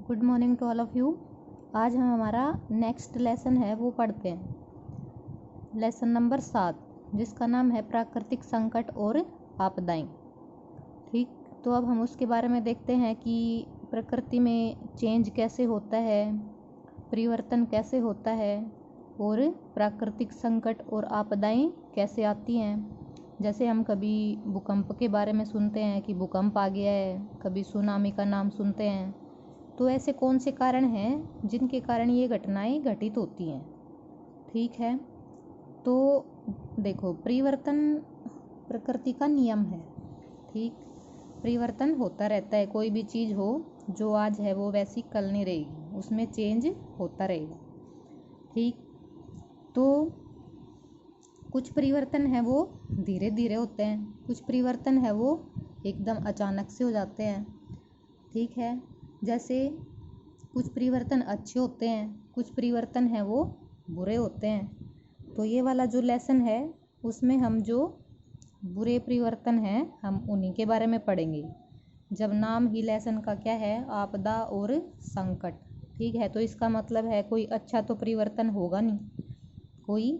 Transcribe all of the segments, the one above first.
Good morning to all of you. आज हम हमारा नेक्स्ट लेसन है वो पढ़ते हैं। लेसन नंबर 7 जिसका नाम है प्राकृतिक संकट और आपदाएं। ठीक, तो अब हम उसके बारे में देखते हैं कि प्रकृति में चेंज कैसे होता है, परिवर्तन कैसे होता है और प्राकृतिक संकट और आपदाएं कैसे आती हैं। जैसे हम कभी भूकंप के बारे में सुनते हैं कि भूकंप आ गया है, कभी सुनामी का नाम सुनते हैं। तो ऐसे कौन से कारण हैं जिनके कारण ये घटनाएं घटित होती हैं। ठीक है, तो देखो, परिवर्तन प्रकृति का नियम है। ठीक, परिवर्तन होता रहता है। कोई भी चीज़ हो, जो आज है वो वैसी कल नहीं रहेगी, उसमें चेंज होता रहेगा। ठीक, तो कुछ परिवर्तन है वो धीरे धीरे होते हैं, कुछ परिवर्तन है वो एकदम अचानक से हो जाते हैं। ठीक है, जैसे कुछ परिवर्तन अच्छे होते हैं, कुछ परिवर्तन है वो बुरे होते हैं। तो ये वाला जो लेसन है उसमें हम जो बुरे परिवर्तन हैं हम उन्हीं के बारे में पढ़ेंगे। जब नाम ही लेसन का क्या है, आपदा और संकट। ठीक है, तो इसका मतलब है कोई अच्छा तो परिवर्तन होगा नहीं, कोई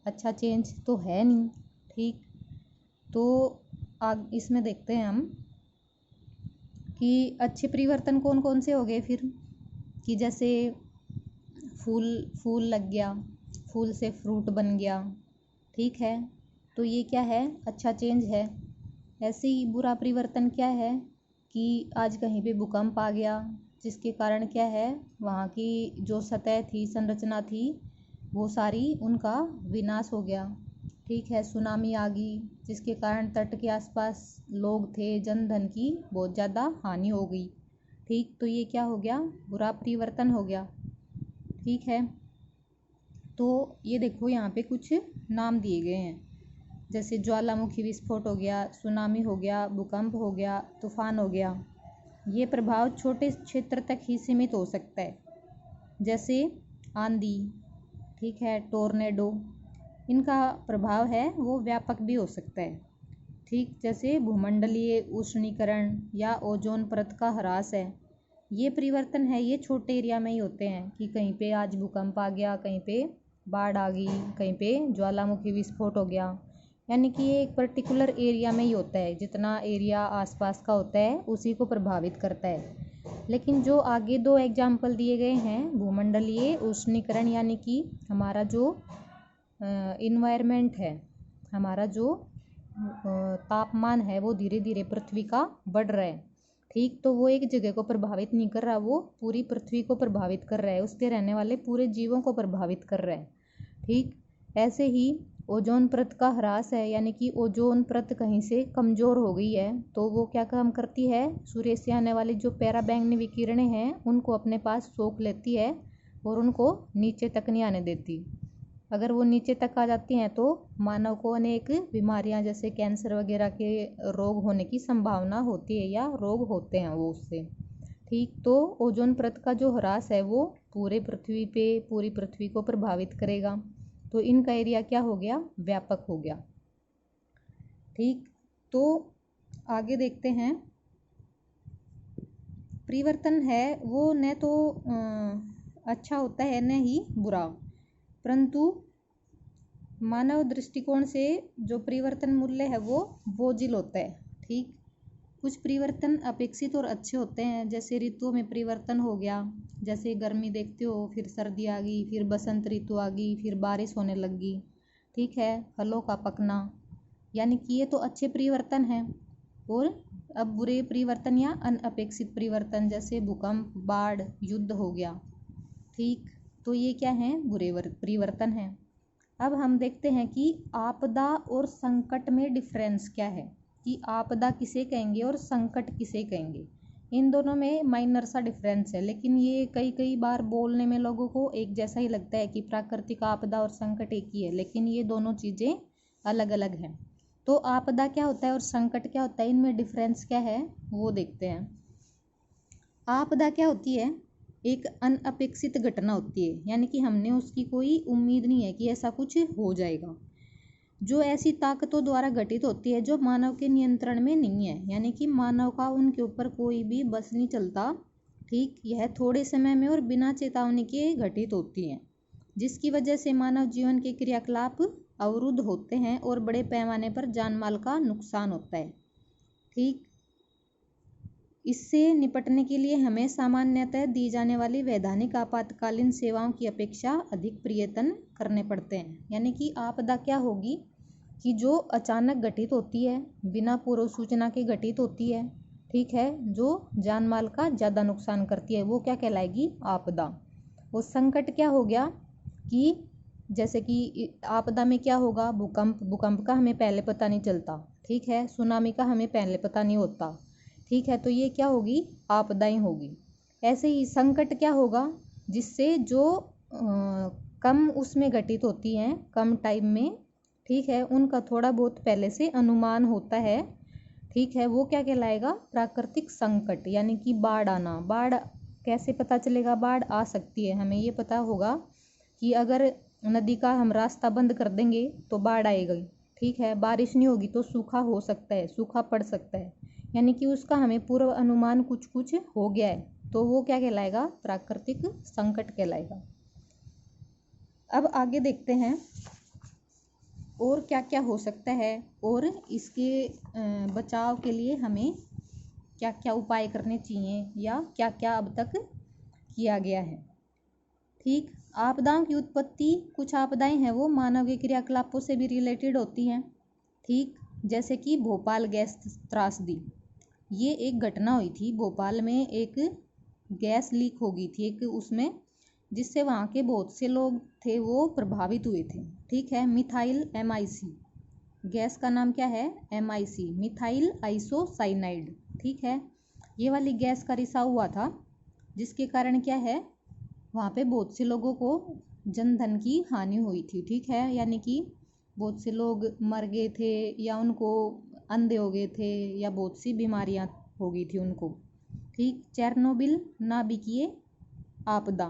अच्छा चेंज तो है नहीं। ठीक, तो इसमें देखते हैं हम कि अच्छे परिवर्तन कौन कौन से हो गए फिर। कि जैसे फूल लग गया, फूल से फ्रूट बन गया। ठीक है, तो ये क्या है, अच्छा चेंज है। ऐसे ही बुरा परिवर्तन क्या है कि आज कहीं पे भूकंप आ गया, जिसके कारण क्या है, वहाँ की जो सतह थी, संरचना थी, वो सारी उनका विनाश हो गया। ठीक है, सुनामी आ गई, जिसके कारण तट के आसपास लोग थे, जन धन की बहुत ज़्यादा हानि हो गई। ठीक, तो ये क्या हो गया, बुरा परिवर्तन हो गया। ठीक है, तो ये देखो यहाँ पे कुछ नाम दिए गए हैं, जैसे ज्वालामुखी विस्फोट हो गया, सुनामी हो गया, भूकंप हो गया, तूफान हो गया। ये प्रभाव छोटे क्षेत्र तक ही सीमित हो सकता है, जैसे आंधी। ठीक है, टोर्नेडो, इनका प्रभाव है वो व्यापक भी हो सकता है। ठीक, जैसे भूमंडलीय उष्णीकरण या ओजोन परत का ह्रास है। ये परिवर्तन है, ये छोटे एरिया में ही होते हैं कि कहीं पे आज भूकंप आ गया, कहीं पे बाढ़ आ गई, कहीं पे ज्वालामुखी विस्फोट हो गया। यानी कि ये एक पर्टिकुलर एरिया में ही होता है, जितना एरिया आसपास का होता है उसी को प्रभावित करता है। लेकिन जो आगे दो एग्जाम्पल दिए गए हैं, भूमंडलीय उष्णीकरण यानी कि हमारा जो इन्वायरमेंट है, हमारा जो तापमान है वो धीरे धीरे पृथ्वी का बढ़ रहा है। ठीक, तो वो एक जगह को प्रभावित नहीं कर रहा, वो पूरी पृथ्वी को प्रभावित कर रहा है, उस पे रहने वाले पूरे जीवों को प्रभावित कर रहा है। ठीक, ऐसे ही ओजोन परत का ह्रास है, यानी कि ओजोन परत कहीं से कमज़ोर हो गई है, तो वो क्या काम करती है, सूर्य से आने वाली जो पराबैंगनी विकिरणें हैं उनको अपने पास सोख लेती है और उनको नीचे तक नहीं आने देती। अगर वो नीचे तक आ जाती हैं तो मानव को अनेक बीमारियां जैसे कैंसर वगैरह के रोग होने की संभावना होती है या रोग होते हैं वो उससे। ठीक, तो ओजोन परत का जो ह्रास है वो पूरी पृथ्वी को प्रभावित करेगा। तो इनका एरिया क्या हो गया, व्यापक हो गया। ठीक, तो आगे देखते हैं। परिवर्तन है वो न तो अच्छा होता है न ही बुरा, परंतु मानव दृष्टिकोण से जो परिवर्तन मूल्य है वो बोझिल होता है। ठीक, कुछ परिवर्तन अपेक्षित और अच्छे होते हैं, जैसे ऋतुओं में परिवर्तन हो गया, जैसे गर्मी देखते हो, फिर सर्दी आ गई, फिर बसंत ऋतु आ गई, फिर बारिश होने लग गई। ठीक है, फलों का पकना, यानी कि ये तो अच्छे परिवर्तन हैं। और अब बुरे परिवर्तन या अनअपेक्षित परिवर्तन, जैसे भूकंप, बाढ़, युद्ध हो गया। ठीक, तो ये क्या है, बुरे परिवर्तन हैं। अब हम देखते हैं कि आपदा और संकट में डिफरेंस क्या है, कि आपदा किसे कहेंगे और संकट किसे कहेंगे। इन दोनों में माइनर सा डिफरेंस है, लेकिन ये कई बार बोलने में लोगों को एक जैसा ही लगता है कि प्राकृतिक आपदा और संकट एक ही है, लेकिन ये दोनों चीज़ें अलग अलग हैं। तो आपदा क्या होता है और संकट क्या होता है, इनमें डिफरेंस क्या है वो देखते हैं। आपदा क्या होती है, एक अनअपेक्षित घटना होती है, यानी कि हमने उसकी कोई उम्मीद नहीं है कि ऐसा कुछ हो जाएगा, जो ऐसी ताकतों द्वारा घटित होती है जो मानव के नियंत्रण में नहीं है, यानी कि मानव का उनके ऊपर कोई भी बस नहीं चलता। ठीक, यह थोड़े समय में और बिना चेतावनी के घटित होती हैं, जिसकी वजह से मानव जीवन के क्रियाकलाप अवरुद्ध होते हैं और बड़े पैमाने पर जान माल का नुकसान होता है। ठीक, इससे निपटने के लिए हमें सामान्यतः दी जाने वाली वैधानिक आपातकालीन सेवाओं की अपेक्षा अधिक प्रयत्न करने पड़ते हैं। यानी कि आपदा क्या होगी कि जो अचानक घटित होती है, बिना पूर्व सूचना के घटित होती है, ठीक है, जो जान माल का ज़्यादा नुकसान करती है, वो क्या कहलाएगी? आपदा। वो संकट क्या हो गया कि जैसे कि आपदा में क्या होगा? भूकंप का हमें पहले पता नहीं चलता, ठीक है, सुनामी का हमें पहले पता नहीं होता, ठीक है, तो ये क्या होगी? आपदाएं होगी। ऐसे ही संकट क्या होगा? जिससे जो कम उसमें घटित होती हैं, कम टाइम में, ठीक है, उनका थोड़ा बहुत पहले से अनुमान होता है, ठीक है, वो क्या कहलाएगा? प्राकृतिक संकट। यानी कि बाढ़ आना। बाढ़ कैसे पता चलेगा? बाढ़ आ सकती है, हमें ये पता होगा कि अगर नदी का हम रास्ता बंद कर देंगे तो बाढ़ आएगी, ठीक है, बारिश नहीं होगी तो सूखा हो सकता है, सूखा पड़ सकता है, यानी कि उसका हमें पूर्व अनुमान कुछ कुछ हो गया है, तो वो क्या कहलाएगा? प्राकृतिक संकट कहलाएगा। अब आगे देखते हैं और क्या क्या हो सकता है और इसके बचाव के लिए हमें क्या क्या उपाय करने चाहिए या क्या क्या अब तक किया गया है। ठीक, आपदाओं की उत्पत्ति, कुछ आपदाएं हैं वो मानव के क्रियाकलापों से भी रिलेटेड होती हैं। ठीक, जैसे कि भोपाल गैस त्रासदी, ये एक घटना हुई थी भोपाल में, एक गैस लीक हो गई थी एक उसमें, जिससे वहाँ के बहुत से लोग थे वो प्रभावित हुए थे। ठीक है, मिथाइल MIC गैस का नाम क्या है? MIC, methyl isocyanide. ठीक है, ये वाली गैस का रिसाव हुआ था, जिसके कारण क्या है, वहाँ पे बहुत से लोगों को जन धन की हानि हुई थी। ठीक है, यानी कि बहुत से लोग मर गए थे या उनको अंधे हो गए थे या बहुत सी बीमारियां हो गई थी उनको। ठीक, चेरनोबिल नाभिकीय आपदा,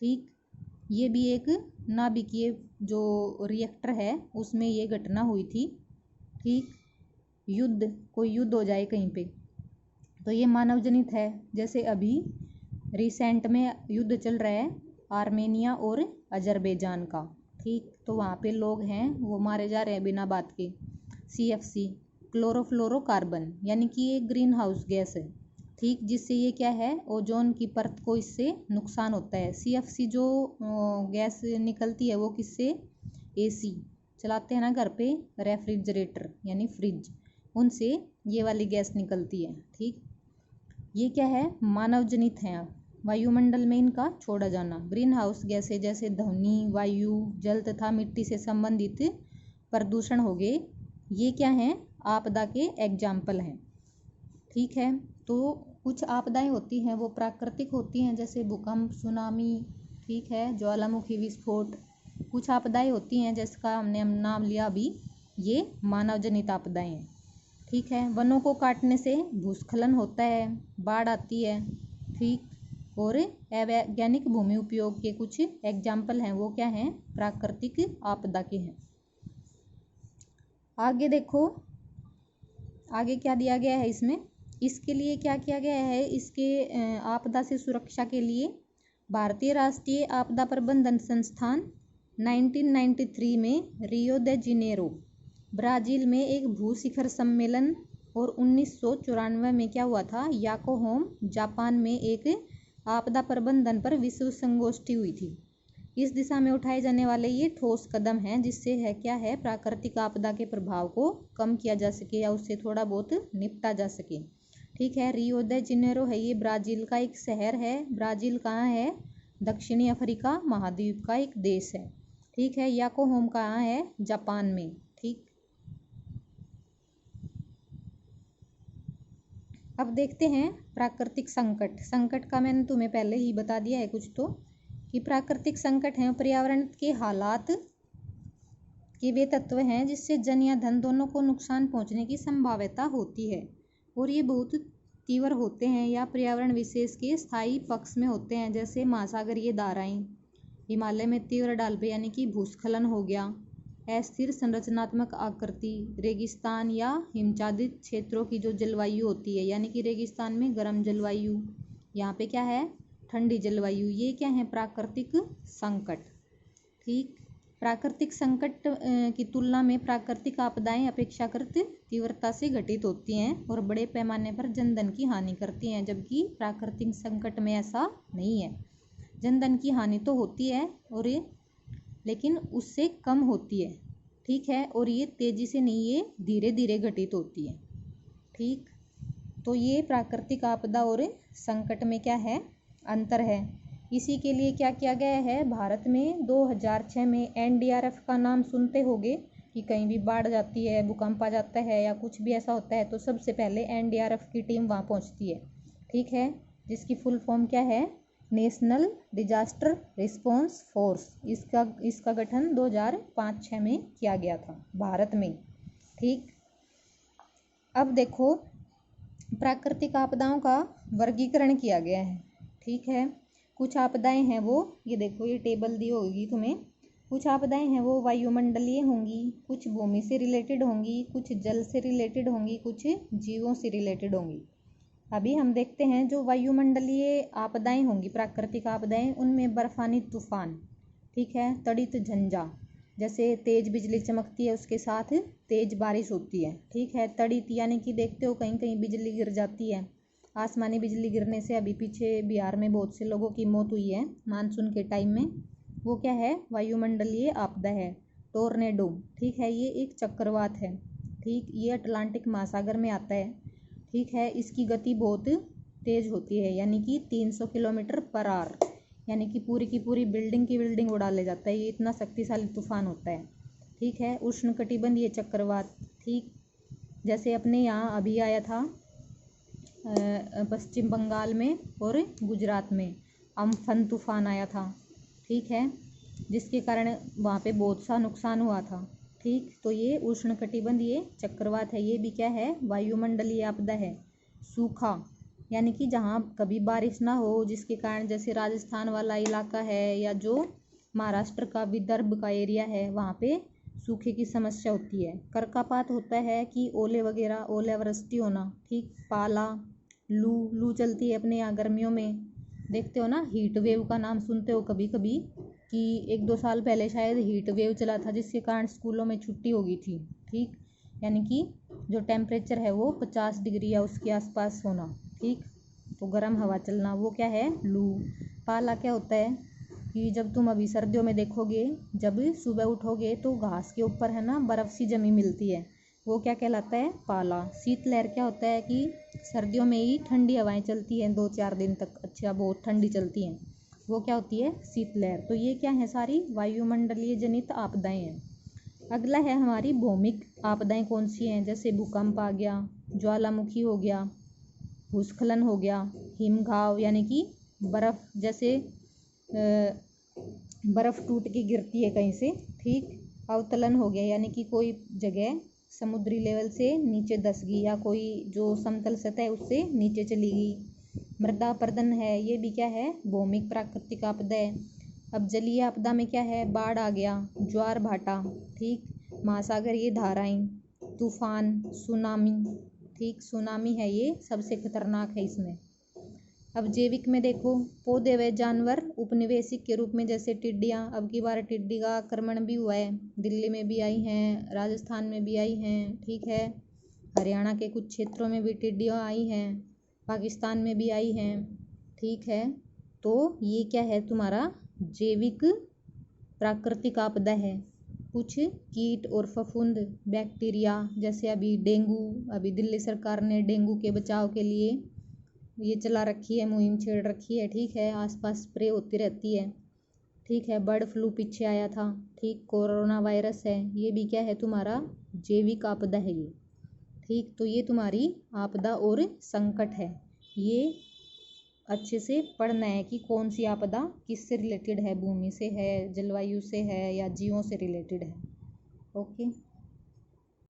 ठीक, ये भी एक नाभिकीय जो रिएक्टर है उसमें ये घटना हुई थी। ठीक, युद्ध, कोई युद्ध हो जाए कहीं पे तो ये मानव जनित है। जैसे अभी रिसेंट में युद्ध चल रहा है आर्मेनिया और अजरबैजान का। ठीक, तो वहाँ पे लोग हैं वो मारे जा रहे हैं बिना बात के। CFC क्लोरोफ्लोरोकार्बन, यानी कि ये ग्रीन हाउस गैस है। ठीक, जिससे ये क्या है, ओजोन की परत को इससे नुकसान होता है। CFC जो गैस निकलती है वो किससे? AC चलाते हैं ना घर पे, रेफ्रिजरेटर यानी फ्रिज, उनसे ये वाली गैस निकलती है। ठीक, ये क्या है? मानव जनित है, वायुमंडल में इनका छोड़ा जाना। ग्रीन हाउस गैसें जैसे ध्वनि, वायु, जल तथा मिट्टी से संबंधित प्रदूषण हो गए, ये क्या हैं? आपदा के एग्जाम्पल हैं। ठीक है, तो कुछ आपदाएं होती हैं वो प्राकृतिक होती हैं, जैसे भूकंप, सुनामी, ठीक है, ज्वालामुखी विस्फोट। कुछ आपदाएं होती हैं जिसका हमने नाम लिया अभी, ये मानव जनित आपदाएं हैं। ठीक है, वनों को काटने से भूस्खलन होता है, बाढ़ आती है। ठीक, और अवैज्ञानिक भूमि उपयोग के कुछ एग्जाम्पल हैं, वो क्या हैं? प्राकृतिक आपदा के हैं। आगे देखो, आगे क्या दिया गया है इसमें, इसके लिए क्या किया गया है, इसके आपदा से सुरक्षा के लिए भारतीय राष्ट्रीय आपदा प्रबंधन संस्थान 1993 में रियो दे जेनेरो ब्राज़ील में एक भूशिखर सम्मेलन, और 1994 में क्या हुआ था, याकोहोम जापान में एक आपदा प्रबंधन पर विश्व संगोष्ठी हुई थी। इस दिशा में उठाए जाने वाले ये ठोस कदम हैं, जिससे है क्या है, प्राकृतिक आपदा के प्रभाव को कम किया जा सके या उससे थोड़ा बहुत निपटा जा सके। ठीक है, रियो दे जेनेरो है ये ब्राज़ील का एक शहर है। ब्राज़ील कहाँ है? दक्षिणी अफ्रीका महाद्वीप का एक देश है। ठीक है, याकोहोम कहाँ है? जापान में। ठीक, अब देखते हैं प्राकृतिक संकट। संकट का मैंने तुम्हें पहले ही बता दिया है कुछ तो, कि प्राकृतिक संकट हैं पर्यावरण के हालात के वे तत्व हैं जिससे जन या धन दोनों को नुकसान पहुंचने की संभाव्यता होती है, और ये बहुत तीव्र होते हैं या पर्यावरण विशेष के स्थायी पक्ष में होते हैं, जैसे महासागरीय धाराएं, हिमालय में तीव्र ढाल यानी कि भूस्खलन हो गया, अस्थिर संरचनात्मक आकृति, रेगिस्तान या हिमचादित क्षेत्रों की जो जलवायु होती है, यानी कि रेगिस्तान में गर्म जलवायु, यहाँ पे क्या है, ठंडी जलवायु। ये क्या है, प्राकृतिक संकट। ठीक, प्राकृतिक संकट की तुलना में प्राकृतिक आपदाएं अपेक्षाकृत तीव्रता से घटित होती हैं और बड़े पैमाने पर जनधन की हानि करती हैं, जबकि प्राकृतिक संकट में ऐसा नहीं है। जनधन की हानि तो होती है और ये लेकिन उससे कम होती है। ठीक है, और ये तेजी से नहीं, ये धीरे धीरे घटित होती है। ठीक, तो ये प्राकृतिक आपदा और संकट में क्या है, अंतर है। इसी के लिए क्या किया गया है, भारत में 2006 में NDRF का नाम सुनते होंगे कि कहीं भी बाढ़ जाती है, भूकंप आ जाता है या कुछ भी ऐसा होता है तो सबसे पहले NDRF की टीम वहाँ पहुँचती है। ठीक है, जिसकी फुल फॉर्म क्या है, नेशनल डिजास्टर रिस्पॉन्स फोर्स। इसका गठन 2005-06 में किया गया था भारत में। ठीक, अब देखो प्राकृतिक आपदाओं का वर्गीकरण किया गया है। ठीक है, कुछ आपदाएं हैं वो, ये देखो ये टेबल दी होगी तुम्हें। कुछ आपदाएं हैं वो वायुमंडलीय होंगी, कुछ भूमि से रिलेटेड होंगी, कुछ जल से रिलेटेड होंगी, कुछ जीवों से रिलेटेड होंगी। अभी हम देखते हैं जो वायुमंडलीय आपदाएं होंगी, प्राकृतिक आपदाएं, उनमें बर्फानी तूफान, ठीक है, तड़ित झंझा, जैसे तेज बिजली चमकती है उसके साथ तेज बारिश होती है। ठीक है, तड़ित यानी कि देखते हो कहीं कहीं बिजली गिर जाती है। आसमानी बिजली गिरने से अभी पीछे बिहार में बहुत से लोगों की मौत हुई है मानसून के टाइम में। वो क्या है, वायुमंडलीय आपदा है। टोर्नेडो, ठीक है, ये एक चक्रवात है। ठीक, ये अटलांटिक महासागर में आता है। ठीक है, इसकी गति बहुत तेज होती है, यानी कि 300 किलोमीटर पर आवर, यानी कि पूरी की पूरी बिल्डिंग की बिल्डिंग उड़ा ले जाता है। ये इतना शक्तिशाली तूफान होता है। ठीक है, उष्णकटिबंधीय चक्रवात। ठीक, जैसे अपने यहाँ अभी आया था पश्चिम बंगाल में और गुजरात में अम्फन तूफान आया था। ठीक है, जिसके कारण वहाँ पे बहुत सा नुकसान हुआ था। ठीक, तो ये उष्णकटिबंधीय चक्रवात है। ये भी क्या है, वायुमंडलीय आपदा है। सूखा, यानी कि जहाँ कभी बारिश ना हो, जिसके कारण जैसे राजस्थान वाला इलाका है या जो महाराष्ट्र का विदर्भ का एरिया है, वहाँ पे सूखे की समस्या होती है। कर्कापात होता है कि ओले वगैरह, ओलावृष्टि होना। ठीक, पाला, लू चलती है अपने यहाँ गर्मियों में। देखते हो ना, हीट वेव का नाम सुनते हो कभी कभी कि 1-2 साल पहले शायद हीट वेव चला था, जिसके कारण स्कूलों में छुट्टी हो गई थी। ठीक, यानी कि जो टेम्परेचर है वो 50 डिग्री या उसके आसपास होना। ठीक, तो गर्म हवा चलना, वो क्या है, लू। पाला क्या होता है कि जब तुम अभी सर्दियों में देखोगे, जब सुबह उठोगे तो घास के ऊपर है ना बर्फ़ सी जमी मिलती है, वो क्या कहलाता है, पाला। शीतलहर क्या होता है कि सर्दियों में ही ठंडी हवाएं चलती हैं 2-4 दिन तक, अच्छा बहुत ठंडी चलती हैं, वो क्या होती है, शीतलहर। तो ये क्या है, सारी वायुमंडलीय जनित आपदाएं हैं। अगला है हमारी भौमिक आपदाएं कौन सी हैं, जैसे भूकंप आ गया, ज्वालामुखी हो गया, भूस्खलन हो गया, हिमघाव यानी कि बर्फ़, जैसे बर्फ़ टूट के गिरती है कहीं से। ठीक, अवतलन हो गया, यानी कि कोई जगह समुद्री लेवल से नीचे धंस गई या कोई जो समतल सतह है उससे नीचे चली गई। मृदा अपरदन है, ये भी क्या है, भौमिक प्राकृतिक आपदा है। अब जलीय आपदा में क्या है, बाढ़ आ गया, ज्वार भाटा, ठीक, महासागरीय धाराएं, तूफान, सुनामी। ठीक, सुनामी है ये सबसे खतरनाक है इसमें। अब जैविक में देखो, पौधे व जानवर उपनिवेशिक के रूप में, जैसे टिड्डियाँ, अब की बार टिड्डी का आक्रमण भी हुआ है, दिल्ली में भी आई हैं, राजस्थान में भी आई हैं। ठीक है, हरियाणा के कुछ क्षेत्रों में भी टिड्डियाँ आई हैं, पाकिस्तान में भी आई हैं। ठीक है, तो ये क्या है, तुम्हारा जैविक प्राकृतिक आपदा है। कुछ कीट और फफूंद, बैक्टीरिया, जैसे अभी डेंगू, अभी दिल्ली सरकार ने डेंगू के बचाव के लिए ये चला रखी है, मुहिम छेड़ रखी है। ठीक है, आसपास स्प्रे होती रहती है। ठीक है, बर्ड फ्लू पीछे आया था। ठीक, कोरोना वायरस है, ये भी क्या है, तुम्हारा जैविक आपदा है ये। ठीक, तो ये तुम्हारी आपदा और संकट है। ये अच्छे से पढ़ना है कि कौन सी आपदा किससे रिलेटेड है, भूमि से है, जलवायु से है या जीवों से रिलेटेड है। ओके।